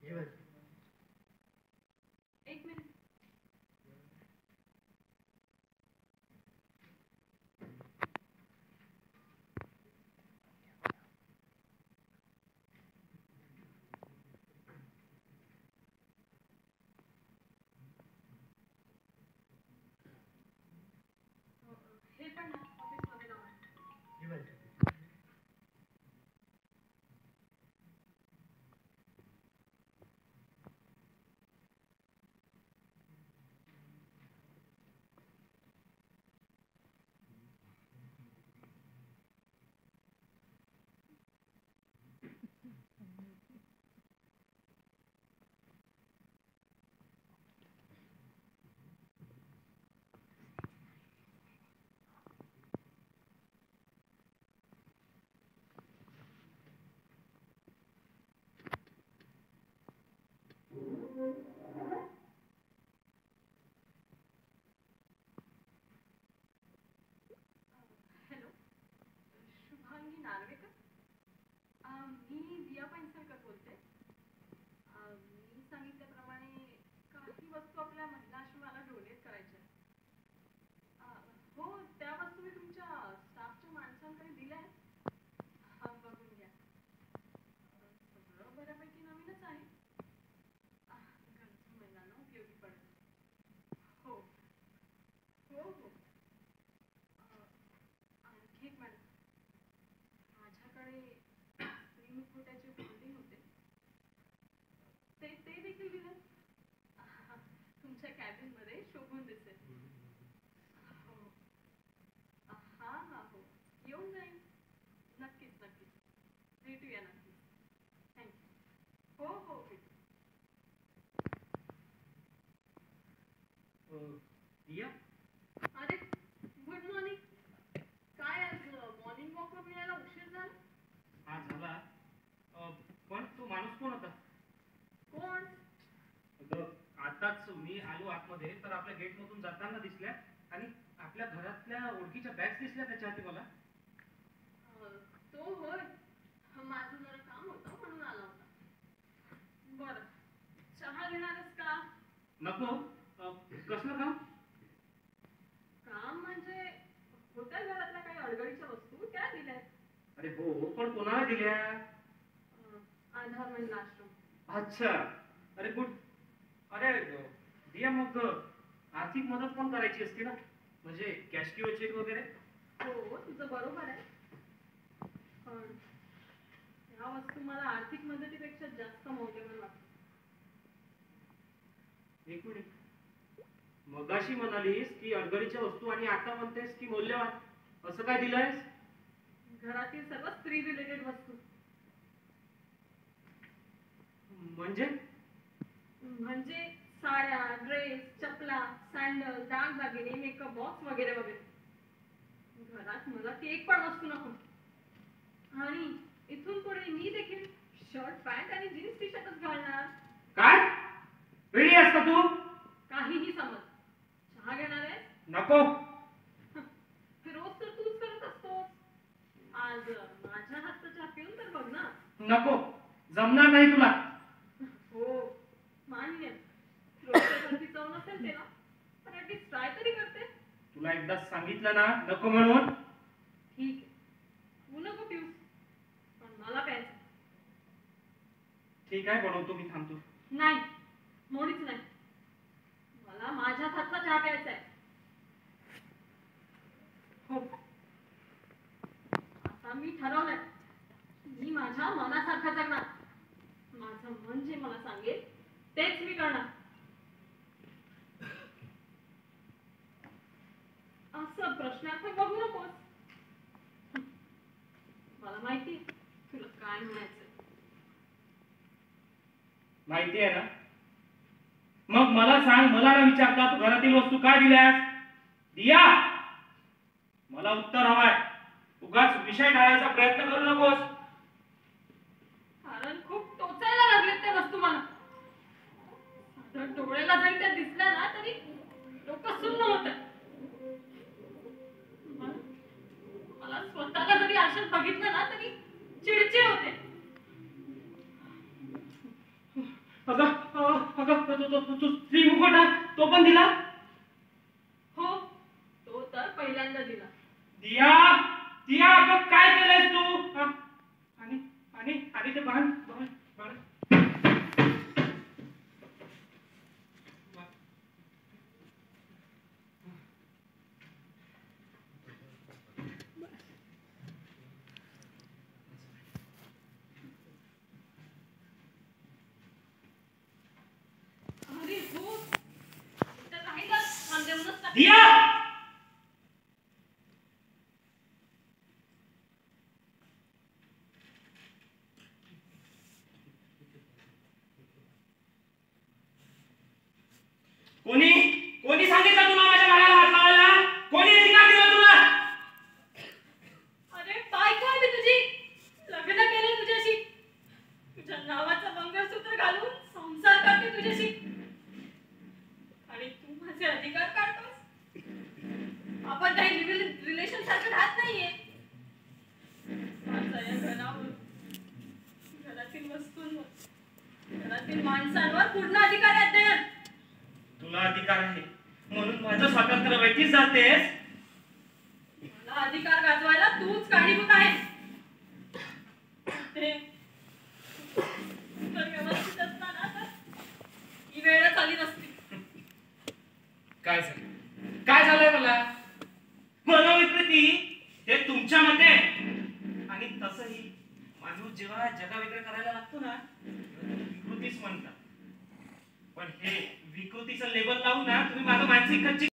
एक मिनिट. हे पण ना ऑफिसमध्ये लावा. हॅलो, शुभांगी नार्वेकर. मी दिया पैंसरकर बोलते. मी सांगितल्याप्रमाणे काही वस्तू आपल्या महिला आश्रमाला डोनेट करायच्या. हो, त्या वस्तू मी तुमच्या स्टाफच्या माणसांकडे दिल्या आहेत. बघून घ्या. सगळं बऱ्यापैकी नवीनच आहे. गरजू महिलांना उपयोगी पडेल. हो हो हो. आणखी एक मॅडम, माझ्याकडे स्त्री मुकुटाचे होल्डिंग होते, ते ते देखील दिले. तुमच्या कॅबिन मध्ये शोभून दिसेल. हो. हा हा हो, येऊन जाईन. नक्कीच नक्कीच, भेटूया नक्कीच. थँक्यू. हो हो भेटू. दिया, अरे गुड मॉर्निंग. काय आज मॉर्निंग वॉकवर मिळायला उशीर झाला? हा झाला. पण तो माणूस कोण होता? कोण? आताच मी आलो आतमध्ये तर आपल्या गेट मधून जाताना दिसल्या आणि आपल्या घरातल्या ओळखीच्या बॅग्स दिसल्या त्याच्या हाती मला. तो होय, माझं जरा काम होतं म्हणून आला होता. बरं, चहा घेणारच का? नको. कसलं काम? काम म्हणजे होत्या घरातल्या काही अडगळीच्या वस्तू त्या दिल्या. अरे हो, पण कोणाला दिल्या? आधार महिला आश्रम. अच्छा, अरे गुड. अरे दिया, मग आर्थिक मदत पण करायची असते ना, म्हणजे कॅश किंवा चेक वगैरे. हो, तुझं बरोबर आहे. पण ह्या वस्तू मला आर्थिक मदतीपेक्षा जास्त मौल्यवान वाटतात. एक मिनिट, मगाशी म्हणालीस की अडगळीच्या वस्तू आणि आता म्हणतेस की मौल्यवान. असं काय दिलंयस? घरातील सर्व स्त्री रिलेटेड वस्तू. म्हणजे? म्हणजे साड्या, ड्रेस, चपला, सँडल, दागदागिने, मेकअप बॉक्स वगैरे वगैरे. घरात मला ती एक पण वस्तू नको. आणि इथून पुढे मी देखील शर्ट पॅन्ट आणि जीन्स टी शर्टच घालणार. काय वेळी असता तू? काहीही समज. चहा घेणार आहे? नको. रोज तर तूच करत असतोस. आज माझ्या हातचा चहा पिऊन तर बघ ना. नको, जमणार नाही तुला. हो मान्य, रोजच्यासारखी चव नसेल ते ना, पण ऍटलीस्ट ट्राय तरी करते. तुला एकदा सांगितलं ना नको म्हणून. ठीक आहे, तू नको पिऊस, पण मला प्यायचं. ठीक आहे, बनवतो मी, थांबतो. नाही, मुळीच नाही. मला माझ्या हातचा चहा प्यायचा आहे. हो, आता मी ठरवलंय, मी माझ्या मनासारखं जगणार. माझं मन जे मला सांगेल तेच मी करणार. असं प्रश्नार्थ बघू नकोस. मला माहिती तुला काय म्हणायचं. माहिती आहे ना? मग मला सांग, मला ना विचारता तू घरातील वस्तू काय दिल्यास? दिया, मला उत्तर हवाय. उगाच विषय टाळायचा प्रयत्न करू नकोस. कारण खूप टोचायला लागलेत त्या वस्तू मला. जर डोळ्याला जरी त्या दिसल्या ना तरी डोकं सुन्न होतं. मला स्वतःला जरी आरशात बघितलं ना तरी चिडचिड होते. अगं स्त्री मुखवटा तो पण दिला? हो, तो तर पहिल्यांदा दिला. दिया, दिया, अगं काय केलंयस तू? आणि आणि आणि ते बाण बाण बाण अरे हो, तर राहिलंच थांबूनच टाक. दिया, कोणी कोणी सांगितलं तुला माझ्या बाळाला हात लावायला? कोणी अधिकार दिला तुला? अरे बायको आहे मी तुझी, लग्न केलं तुझ्याशी, तुझ्या नावाचं मंगळसूत्र घालून संसार करते तुझ्याशी, आणि तू माझे अधिकार काढतोस. आपण काही रिलेशन सारखं राहत नाहीये. माझा या घरावर, घरातील वस्तूंवर, घरातील माणसांवर पूर्ण अधिकार आहे त्यात. तुला अधिकार आहे म्हणून माझं स्वातंत्र्य वैतीच जातेस? मला अधिकार गाजवायला तूच कारणीभूत आहेस. ते जर व्यवस्थित असताना तर ही वेळच आली नसती. काय झालं? काय झालंय मला? मनोविकृती हे तुमच्या मते, आणि तसंही माणूस जेव्हा जगावेगळं करायला लागतो ना तेव्हा त्याला विकृतीच म्हणतात. पण हे विकृतीचं लेबल लावून ना तुम्ही माझं मानसिक खच्ची